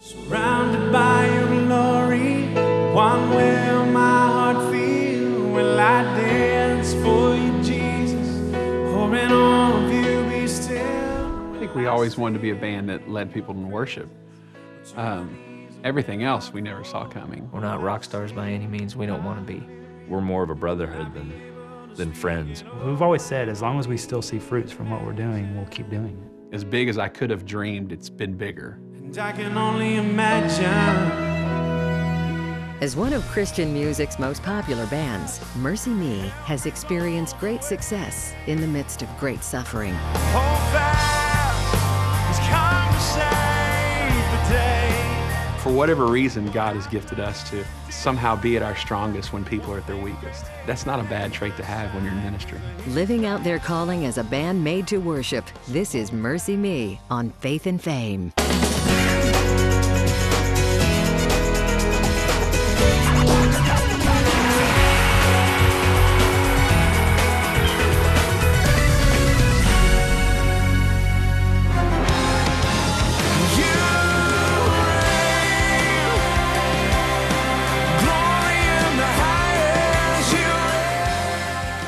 Surrounded by your glory, one will my heart feel. Will I dance for you, Jesus? Or in all of you be still? I think we always wanted to be a band that led people in worship. Everything else we never saw coming. We're not rock stars by any means. We don't want to be. We're more of a brotherhood than friends. We've always said, as long as we still see fruits from what we're doing, we'll keep doing it. As big as I could have dreamed, it's been bigger. And I can only imagine. As one of Christian music's most popular bands, MercyMe has experienced great success in the midst of great suffering. Hold fast, he's come to save the day. For whatever reason, God has gifted us to somehow be at our strongest when people are at their weakest. That's not a bad trait to have when you're in ministry. Living out their calling as a band made to worship, this is MercyMe on Faith and Fame.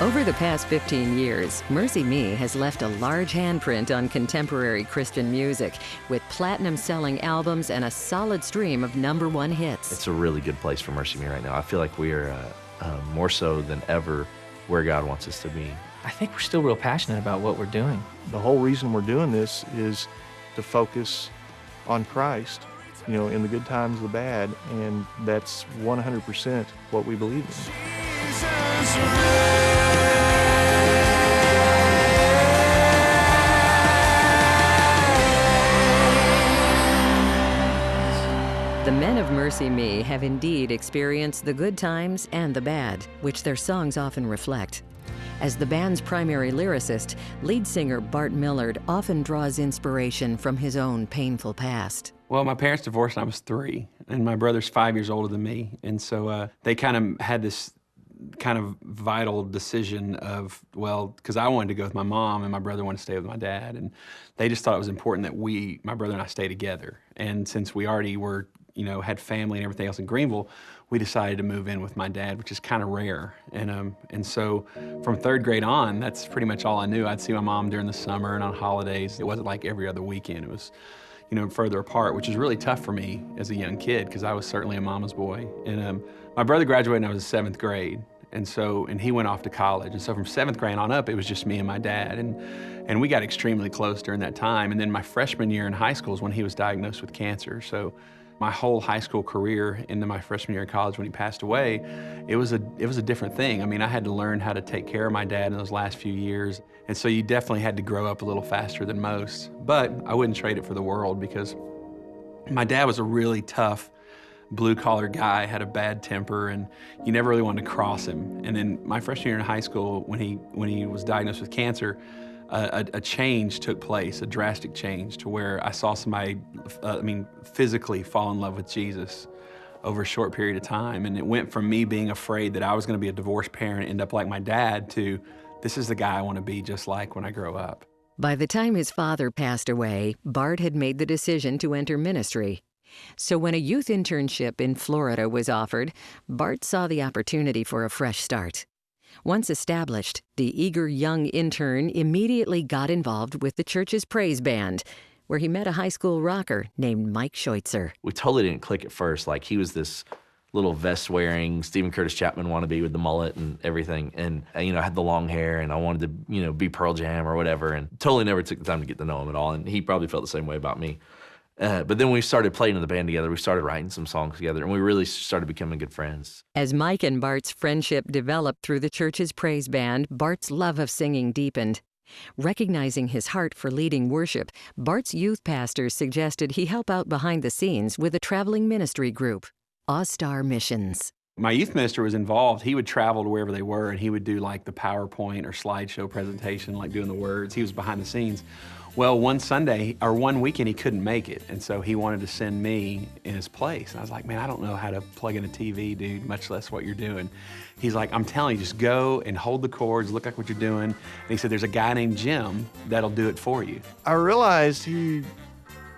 Over the past 15 years, MercyMe has left a large handprint on contemporary Christian music, with platinum-selling albums and a solid stream of #1 hits. It's a really good place for MercyMe right now. I feel like we are more so than ever where God wants us to be. I think we're still real passionate about what we're doing. The whole reason we're doing this is to focus on Christ, you know, in the good times, the bad, and that's 100% what we believe in. The men of MercyMe have indeed experienced the good times and the bad, which their songs often reflect. As the band's primary lyricist, lead singer Bart Millard often draws inspiration from his own painful past. Well, my parents divorced when I was 3, and my brother's 5 years older than me. And so they kind of had this kind of vital decision of, well, because I wanted to go with my mom and my brother wanted to stay with my dad. And they just thought it was important that my brother and I stay together. And since we already were, had family and everything else in Greenville, we decided to move in with my dad, which is kind of rare. And so from 3rd grade on, that's pretty much all I knew. I'd see my mom during the summer and on holidays. It wasn't like every other weekend. It was, further apart, which was really tough for me as a young kid because I was certainly a mama's boy. And my brother graduated when I was in 7th grade. And he went off to college. And so from 7th grade on up, it was just me and my dad. And we got extremely close during that time. And then my freshman year in high school is when he was diagnosed with cancer. So my whole high school career into my freshman year of college when he passed away, it was a different thing. I mean, I had to learn how to take care of my dad in those last few years. And so you definitely had to grow up a little faster than most. But I wouldn't trade it for the world because my dad was a really tough, blue-collar guy, had a bad temper, and you never really wanted to cross him. And then my freshman year in high school, when he was diagnosed with cancer, a change took place, a drastic change, to where I saw somebody, physically fall in love with Jesus over a short period of time. And it went from me being afraid that I was going to be a divorced parent, end up like my dad, to this is the guy I want to be just like when I grow up. By the time his father passed away, Bart had made the decision to enter ministry. So when a youth internship in Florida was offered, Bart saw the opportunity for a fresh start. Once established, the eager young intern immediately got involved with the church's praise band, where he met a high school rocker named Mike Scheutzer. We totally didn't click at first. Like, he was this little vest-wearing Stephen Curtis Chapman wannabe with the mullet and everything. And, I had the long hair, and I wanted to, be Pearl Jam or whatever, and totally never took the time to get to know him at all. And he probably felt the same way about me. But then when we started playing in the band together, we started writing some songs together, and we really started becoming good friends. As Mike and Bart's friendship developed through the church's praise band, Bart's love of singing deepened. Recognizing his heart for leading worship, Bart's youth pastor suggested he help out behind the scenes with a traveling ministry group, All-Star Missions. My youth minister was involved. He would travel to wherever they were, and he would do like the PowerPoint or slideshow presentation, like doing the words. He was behind the scenes. Well, one weekend he couldn't make it, and so he wanted to send me in his place. And I was like, man, I don't know how to plug in a TV, dude, much less what you're doing. He's like, I'm telling you, just go and hold the chords, look like what you're doing. And he said, there's a guy named Jim that'll do it for you. I realized he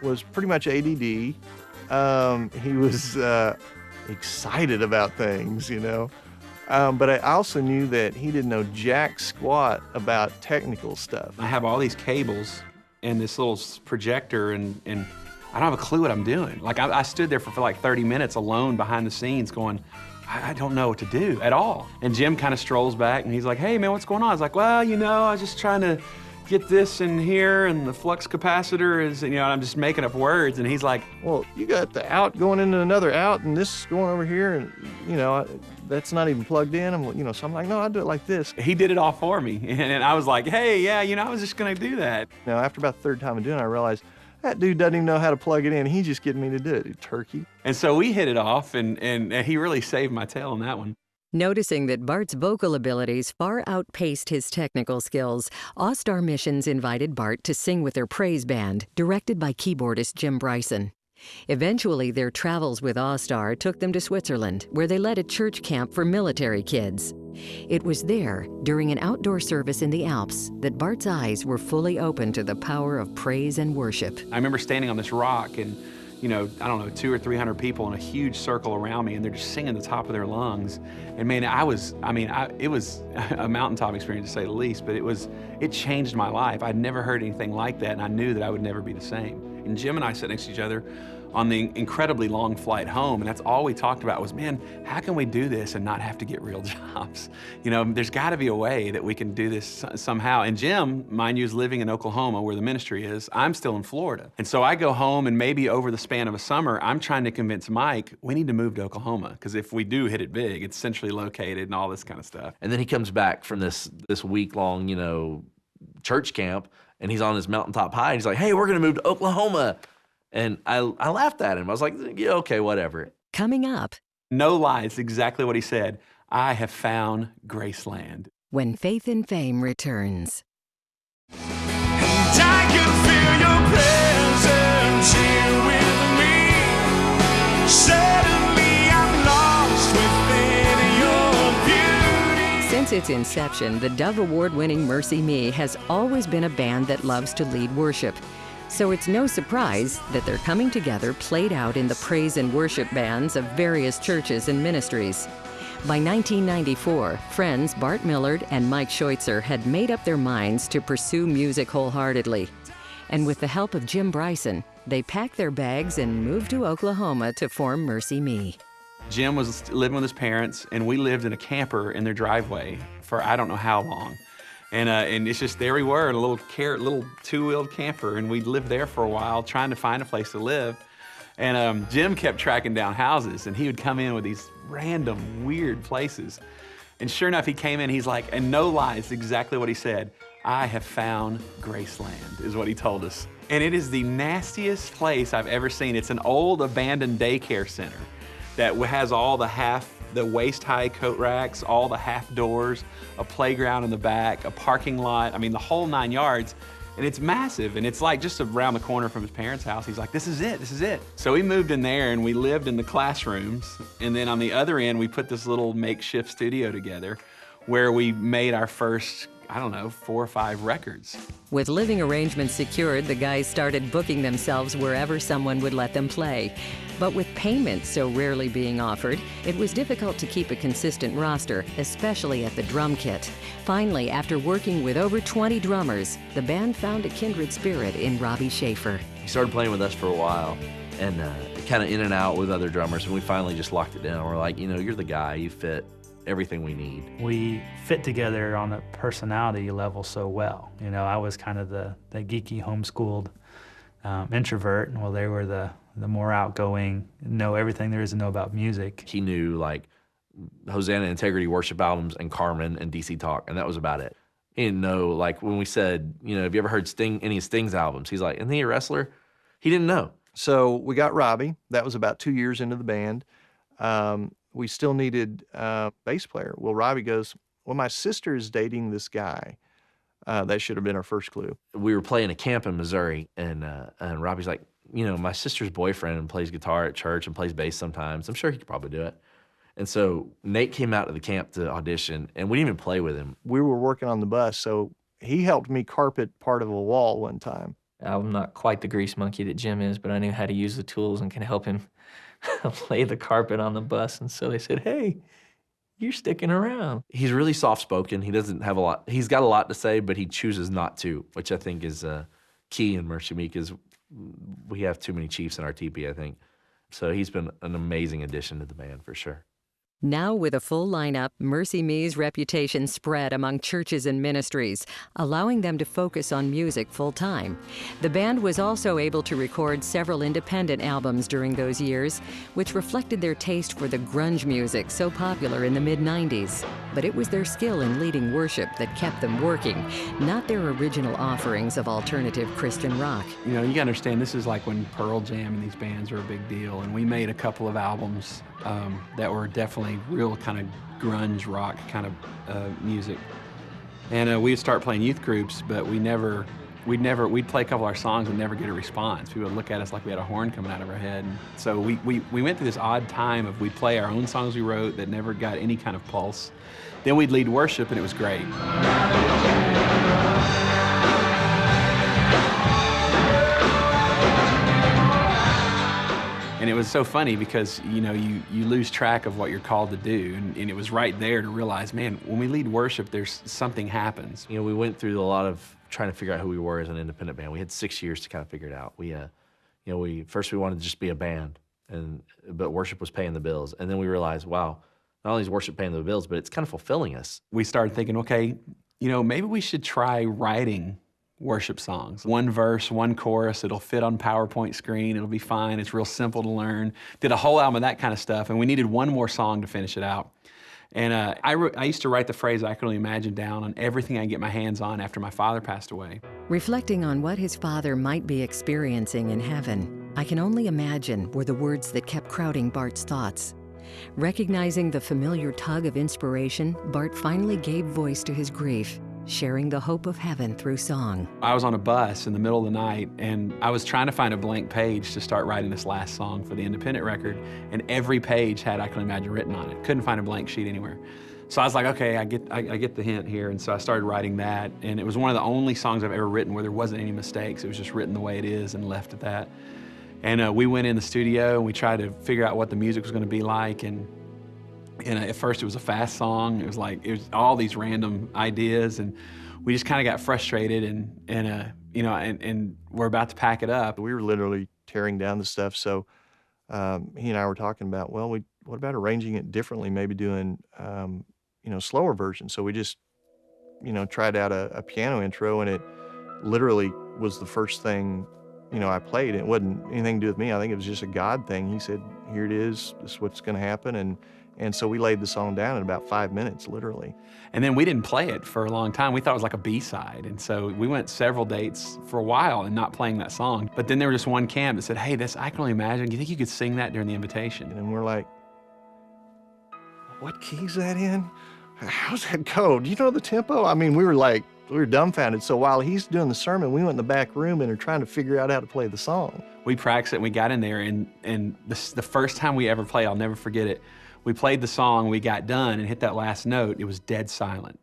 was pretty much ADD. He was excited about things, you know. But I also knew that he didn't know jack squat about technical stuff. I have all these cables and this little projector, and I don't have a clue what I'm doing. Like, I stood there for like 30 minutes alone behind the scenes going, I don't know what to do at all. And Jim kind of strolls back and he's like, hey man, what's going on? I was like, well, you know, I was just trying to get this in here and the flux capacitor is, you know, and I'm just making up words. And he's like, well, you got the out going into another out and this is going over here and, you know, that's not even plugged in. So I'm like, no, I'll do it like this. He did it all for me. And I was like, hey, yeah, you know, I was just gonna do that. Now, after about the third time of doing it, I realized that dude doesn't even know how to plug it in. He's just getting me to do it, you turkey. And so we hit it off, and he really saved my tail on that one. Noticing that Bart's vocal abilities far outpaced his technical skills, All Star Missions invited Bart to sing with their praise band, directed by keyboardist Jim Bryson. Eventually, their travels with All Star took them to Switzerland, where they led a church camp for military kids. It was there, during an outdoor service in the Alps, that Bart's eyes were fully open to the power of praise and worship. I remember standing on this rock and, you know, I don't know, 200 or 300 people in a huge circle around me, and they're just singing the top of their lungs. And man, it was a mountaintop experience to say the least, but it changed my life. I'd never heard anything like that, and I knew that I would never be the same. And Jim and I sat next to each other on the incredibly long flight home, and that's all we talked about was, man, how can we do this and not have to get real jobs? You know, there's gotta be a way that we can do this somehow. And Jim, mind you, is living in Oklahoma where the ministry is. I'm still in Florida. And so I go home, and maybe over the span of a summer, I'm trying to convince Mike, we need to move to Oklahoma, because if we do hit it big, it's centrally located and all this kind of stuff. And then he comes back from this week-long, you know, church camp, and he's on his mountaintop high, and he's like, hey, we're gonna move to Oklahoma. And I laughed at him. I was like, yeah, okay, whatever. Coming up, no lie, it's exactly what he said. I have found Graceland. when Faith and Fame returns. I can feel your presence here with me. Suddenly I'm lost within your beauty. Since its inception, the Dove Award-winning MercyMe has always been a band that loves to lead worship. So it's no surprise that their coming together played out in the praise and worship bands of various churches and ministries. By 1994, friends Bart Millard and Mike Scheutzer had made up their minds to pursue music wholeheartedly. And with the help of Jim Bryson, they packed their bags and moved to Oklahoma to form MercyMe. Jim was living with his parents, and we lived in a camper in their driveway for I don't know how long. And it's just, there we were in a little two-wheeled camper, and we lived there for a while trying to find a place to live. And Jim kept tracking down houses, and he would come in with these random, weird places. And sure enough, he came in, he's like, and no lie, it's exactly what he said, I have found Graceland, is what he told us. And it is the nastiest place I've ever seen. It's an old abandoned daycare center that has all the waist-high coat racks, all the half doors, a playground in the back, a parking lot, I mean, the whole 9 yards. And it's massive, and it's like just around the corner from his parents' house. He's like, this is it, this is it. So we moved in there, and we lived in the classrooms, and then on the other end, we put this little makeshift studio together where we made our first, I don't know, 4 or 5 records. With living arrangements secured, the guys started booking themselves wherever someone would let them play. But with payments so rarely being offered, it was difficult to keep a consistent roster, especially at the drum kit. Finally, after working with over 20 drummers, the band found a kindred spirit in Robbie Schaefer. He started playing with us for a while, and kind of in and out with other drummers, and we finally just locked it down. We're like, you know, you're the guy, you fit everything we need. We fit together on a personality level so well. You know, I was kind of the geeky, homeschooled introvert, while they were the more outgoing, know everything there is to know about music. He knew, like, Hosanna Integrity worship albums and Carmen and DC Talk, and that was about it. He didn't know, like, when we said, you know, have you ever heard any of Sting's albums? He's like, isn't he a wrestler? He didn't know. So we got Robbie. That was about 2 years into the band. We still needed a bass player. Well, Robbie goes, well, my sister is dating this guy. That should have been our first clue. We were playing a camp in Missouri, and Robbie's like, you know, my sister's boyfriend plays guitar at church and plays bass sometimes. I'm sure he could probably do it. And so Nate came out to the camp to audition, and we didn't even play with him. We were working on the bus, so he helped me carpet part of a wall one time. I'm not quite the grease monkey that Jim is, but I knew how to use the tools and can help him lay the carpet on the bus. And so they said, hey, you're sticking around. He's really soft-spoken. He doesn't have a lot. He's got a lot to say, but he chooses not to, which I think is key in MercyMe, because we have too many chiefs in our teepee, I think. So he's been an amazing addition to the band for sure. Now, with a full lineup, MercyMe's reputation spread among churches and ministries, allowing them to focus on music full-time. The band was also able to record several independent albums during those years, which reflected their taste for the grunge music so popular in the mid-90s. But it was their skill in leading worship that kept them working, not their original offerings of alternative Christian rock. You know, you gotta understand, this is like when Pearl Jam and these bands are a big deal, and we made a couple of albums that were definitely real kind of grunge rock kind of music. And we'd start playing youth groups, but we'd play a couple of our songs and never get a response. People would look at us like we had a horn coming out of our head. And so we went through this odd time of we'd play our own songs we wrote that never got any kind of pulse. Then we'd lead worship, and it was great. And it was so funny because, you know, you lose track of what you're called to do. And it was right there to realize, man, when we lead worship, there's something happens. You know, we went through a lot of trying to figure out who we were as an independent band. We had 6 years to kind of figure it out. First we wanted to just be a band, but worship was paying the bills. And then we realized, wow, not only is worship paying the bills, but it's kind of fulfilling us. We started thinking, okay, you know, maybe we should try writing worship songs. One verse, one chorus, it'll fit on PowerPoint screen, it'll be fine, it's real simple to learn. Did a whole album of that kind of stuff, and we needed one more song to finish it out. And I used to write the phrase I can only imagine down on everything I get my hands on after my father passed away. Reflecting on what his father might be experiencing in heaven, I can only imagine were the words that kept crowding Bart's thoughts. Recognizing the familiar tug of inspiration, Bart finally gave voice to his grief, sharing the hope of heaven through song. I was on a bus in the middle of the night, and I was trying to find a blank page to start writing this last song for the independent record, and every page had I Can Imagine written on it. Couldn't find a blank sheet anywhere. So I was like, okay, I get the hint here, and so I started writing that, and it was one of the only songs I've ever written where there wasn't any mistakes. It was just written the way it is and left at that. And we went in the studio, and we tried to figure out what the music was going to be like, and at first it was a fast song. It was all these random ideas, and we just kind of got frustrated, and we're about to pack it up. We were literally tearing down the stuff, so he and I were talking about, well, what about arranging it differently, maybe doing, slower versions. So we just, tried out a piano intro, and it literally was the first thing, I played. It wasn't anything to do with me. I think it was just a God thing. He said, here it is, this is what's going to happen, and so we laid the song down in about 5 minutes, literally. And then we didn't play it for a long time. We thought it was like a B-side. And so we went several dates for a while and not playing that song. But then there was just one camp that said, hey, I Can Only Imagine. Do you think you could sing that during the invitation? And we're like, what key is that in? How's that go? Do you know the tempo? I mean, we were dumbfounded. So while he's doing the sermon, we went in the back room and are trying to figure out how to play the song. We practiced it, and we got in there, and the first time we ever played, I'll never forget it. We played the song, we got done and hit that last note, it was dead silent.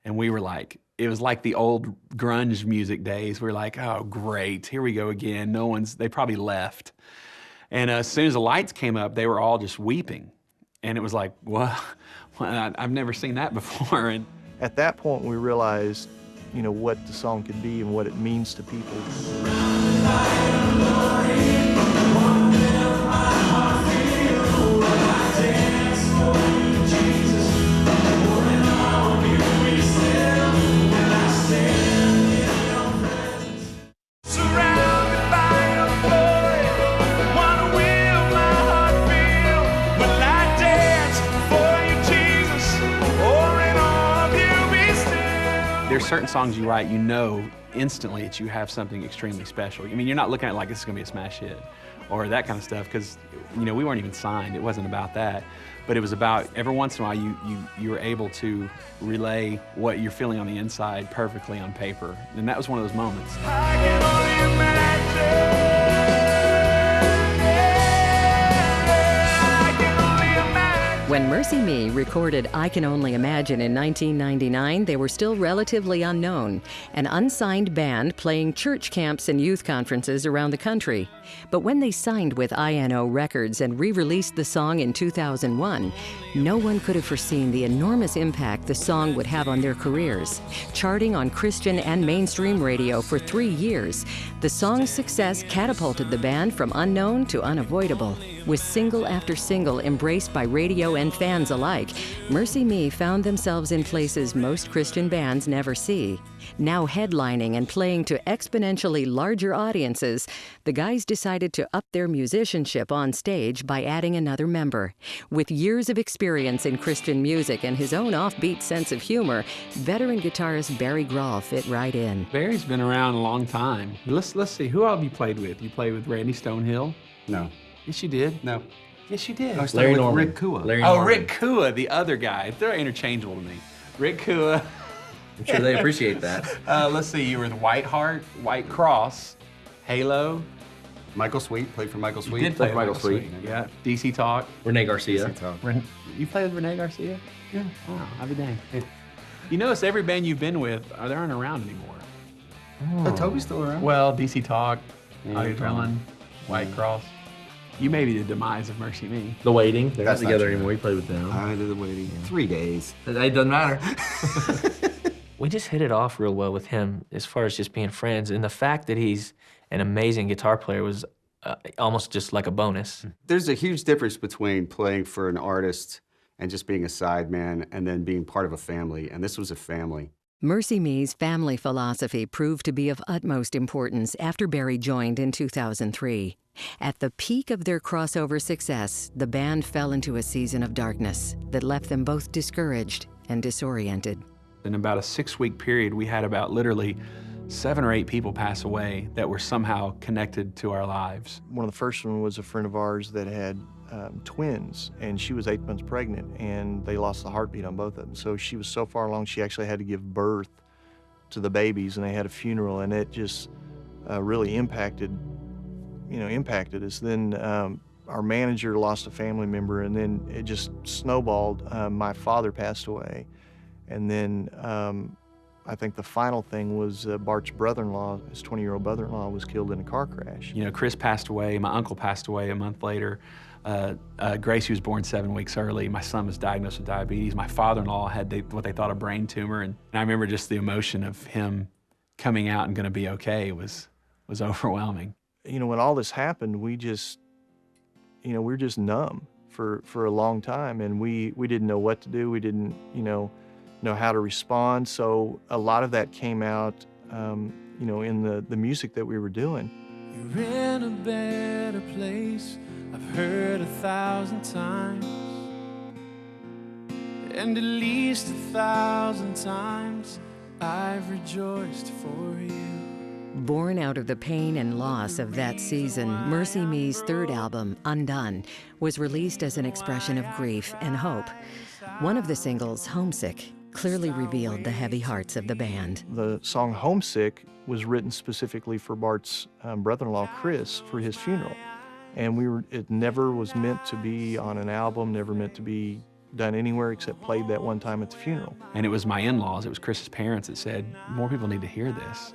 And we were like, it was like the old grunge music days. We were like, oh, great, here we go again. They probably left. And as soon as the lights came up, they were all just weeping. And it was like, well, I've never seen that before. And at that point, we realized, what the song could be and what it means to people. There's certain songs you write, instantly that you have something extremely special. I mean, you're not looking at it like this is gonna be a smash hit or that kind of stuff, because we weren't even signed. It wasn't about that. But it was about every once in a while you were able to relay what you're feeling on the inside perfectly on paper. And that was one of those moments. I can only imagine. When MercyMe recorded I Can Only Imagine in 1999, they were still relatively unknown, an unsigned band playing church camps and youth conferences around the country. But when they signed with INO Records and re-released the song in 2001, no one could have foreseen the enormous impact the song would have on their careers. Charting on Christian and mainstream radio for 3 years, the song's success catapulted the band from unknown to unavoidable. With single after single embraced by radio and fans alike, MercyMe found themselves in places most Christian bands never see. Now headlining and playing to exponentially larger audiences, the guys decided to up their musicianship on stage by adding another member. With years of experience in Christian music and his own offbeat sense of humor, veteran guitarist Barry Grawl fit right in. Barry's been around a long time. Let's see, who all have you played with? You played with Randy Stonehill? No. Yes, you did. No. Yes, you did. I started Larry with Norman. Rick Kua. Larry Oh, Norman. Rick Kua, the other guy. They're interchangeable to me. Rick Kua. I'm sure they appreciate that. Let's see, you were the White Heart, White Cross, Halo. Michael Sweet, played for Michael Sweet. You did play with Michael Sweet. Yeah. DC Talk. Renee Garcia. You played with Renee Garcia? Yeah. Oh, I'll be dang. You notice every band you've been with, they aren't around anymore. Oh, Toby's still around. Well, DC Talk, Yeah, Audio Tom. Drilling, White Cross. You may be the demise of MercyMe. The Waiting. They're not That's not together true. anymore. We played with them. I did the waiting. 3 days. It doesn't matter. We just hit it off real well with him as far as just being friends. And the fact that he's an amazing guitar player was almost just like a bonus. There's a huge difference between playing for an artist and just being a sideman and then being part of a family. And this was a family. MercyMe's family philosophy proved to be of utmost importance after Barry joined in 2003. At the peak of their crossover success, the band fell into a season of darkness that left them both discouraged and disoriented. In about a 6-week period, we had about literally 7 or 8 people pass away that were somehow connected to our lives. One of the first one was a friend of ours that had twins, and she was 8 months pregnant, and they lost the heartbeat on both of them. So she was so far along, she actually had to give birth to the babies, and they had a funeral, and it just really impacted us. Then our manager lost a family member, and then it just snowballed. My father passed away, and then I think the final thing was Bart's brother-in-law, his 20-year-old brother-in-law, was killed in a car crash. You know, Chris passed away, my uncle passed away a month later. Gracie was born 7 weeks early. My son was diagnosed with diabetes. My father-in-law had what they thought a brain tumor, and I remember just the emotion of him coming out and gonna be okay was overwhelming. You know, when all this happened, we just, we were just numb for a long time, and we didn't know what to do. We didn't, know how to respond. So a lot of that came out, in the music that we were doing. You're in a better place, I've heard 1,000 times, and at least 1,000 times I've rejoiced for you. Born out of the pain and loss of that season, MercyMe's third album, Undone, was released as an expression of grief and hope. One of the singles, Homesick, clearly revealed the heavy hearts of the band. The song Homesick was written specifically for Bart's brother-in-law, Chris, for his funeral. And it never was meant to be on an album, never meant to be done anywhere except played that one time at the funeral. And it was my in-laws, it was Chris's parents that said, more people need to hear this.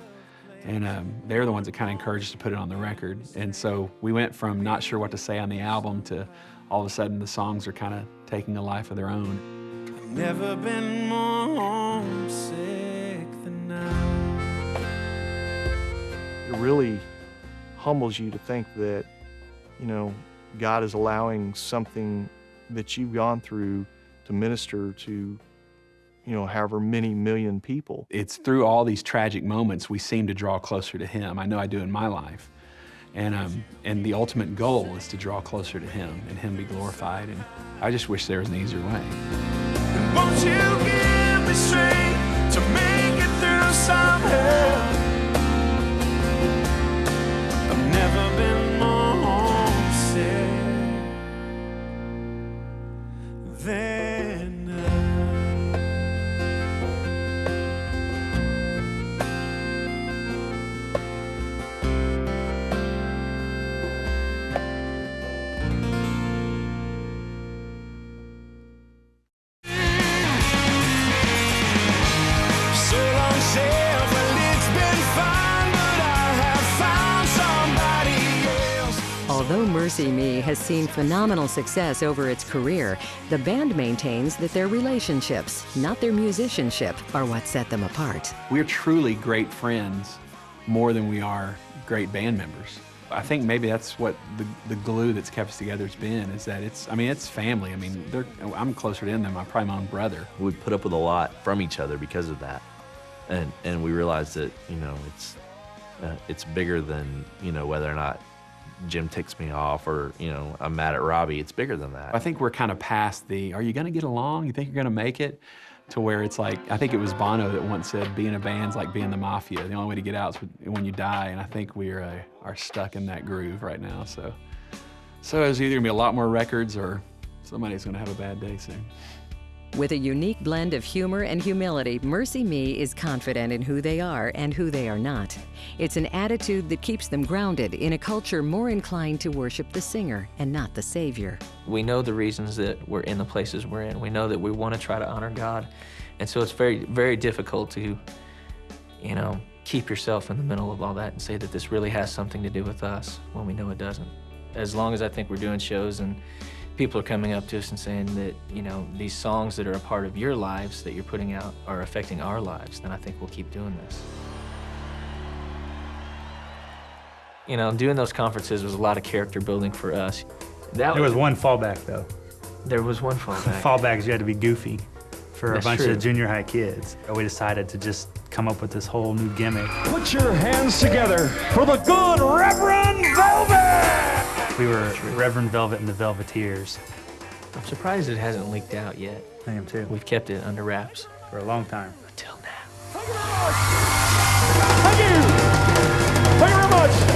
And they're the ones that kind of encouraged us to put it on the record. And so we went from not sure what to say on the album to all of a sudden the songs are kind of taking a life of their own. I've never been more homesick than now. It really humbles you to think that, God is allowing something that you've gone through to minister to, however many million people. It's through all these tragic moments we seem to draw closer to Him. I know I do in my life. And the ultimate goal is to draw closer to Him and Him be glorified. And I just wish there was an easier way. And won't you give me strength to make it through somehow? I've never been more homesick than now. MercyMe has seen phenomenal success over its career, the band maintains that their relationships, not their musicianship, are what set them apart. We're truly great friends more than we are great band members. I think maybe that's what the glue that's kept us together has been, is that it's family. I mean, I'm closer to them than probably my own brother. We put up with a lot from each other because of that. And we realized that, it's bigger than, whether or not Jim ticks me off or, I'm mad at Robbie. It's bigger than that. I think we're kind of past are you gonna get along? You think you're gonna make it? To where it's like, I think it was Bono that once said, being a band's like being the mafia. The only way to get out is when you die, and I think we are stuck in that groove right now. So there's either gonna be a lot more records or somebody's gonna have a bad day soon. With a unique blend of humor and humility, MercyMe is confident in who they are and who they are not. It's an attitude that keeps them grounded in a culture more inclined to worship the singer and not the Savior. We know the reasons that we're in the places we're in. We know that we want to try to honor God. And so it's very, very difficult to, keep yourself in the middle of all that and say that this really has something to do with us when we know it doesn't. As long as I think we're doing shows and people are coming up to us and saying that, these songs that are a part of your lives that you're putting out are affecting our lives, then I think we'll keep doing this. Doing those conferences was a lot of character building for us. There was one fallback, though. There was one fallback. Fallbacks, you had to be goofy for That's a bunch true. of junior high kids. We decided to just come up with this whole new gimmick. Put your hands together for the good Reverend Velvet! We were Reverend Velvet and the Velveteers. I'm surprised it hasn't leaked out yet. I am too. We've kept it under wraps For a long time. until now. Thank you very much! Thank you! Thank you very much!